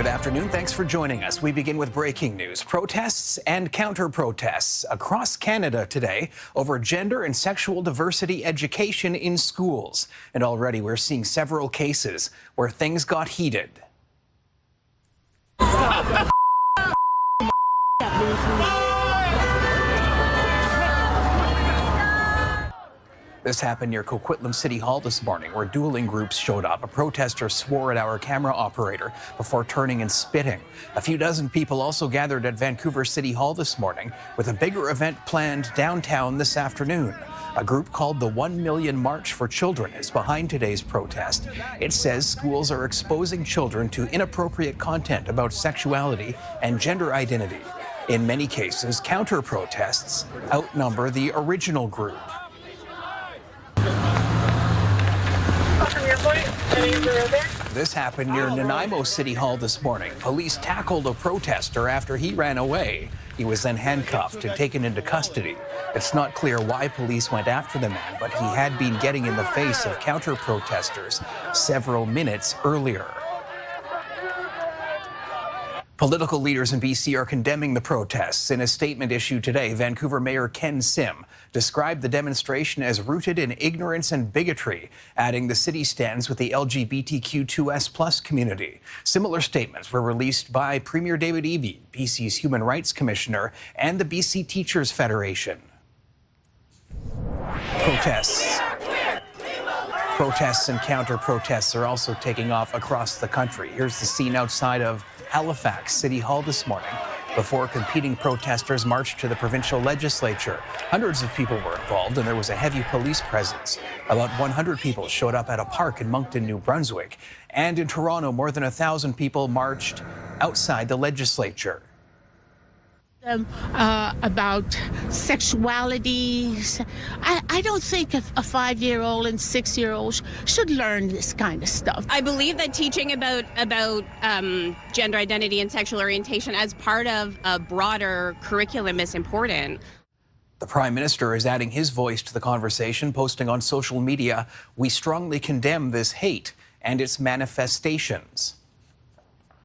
Good afternoon. Thanks for joining us. We begin with breaking news. Protests and counter-protests across Canada today over gender and sexual diversity education in schools. And already we're seeing several cases where things got heated. This happened near Coquitlam City Hall this morning, where dueling groups showed up. A protester swore at our camera operator before turning and spitting. A few dozen people also gathered at Vancouver City Hall this morning, with a bigger event planned downtown this afternoon. A group called the 1 Million March for Children is behind today's protest. It says schools are exposing children to inappropriate content about sexuality and gender identity. In many cases, counter-protests outnumber the original group. This happened near Nanaimo City Hall this morning. Police tackled a protester after he ran away. He was then handcuffed and taken into custody. It's not clear why police went after the man, but he had been getting in the face of counter-protesters several minutes earlier. Political leaders in BC are condemning the protests. In a statement issued today, Vancouver Mayor Ken Sim described the demonstration as rooted in ignorance and bigotry, adding the city stands with the LGBTQ2S+ community. Similar statements were released by Premier David Eby, BC's Human Rights Commissioner, and the BC Teachers Federation. Protests and counter-protests are also taking off across the country. Here's the scene outside of Halifax City Hall this morning before competing protesters marched to the provincial legislature. Hundreds of people were involved and there was a heavy police presence. About 100 people showed up at a park in Moncton, New Brunswick. And in Toronto, more than 1,000 people marched outside the legislature. About sexuality. I don't think a 5-year-old and 6-year-old should learn this kind of stuff. I believe that teaching about gender identity and sexual orientation as part of a broader curriculum is important. The Prime Minister is adding his voice to the conversation, posting on social media, "We strongly condemn this hate and its manifestations."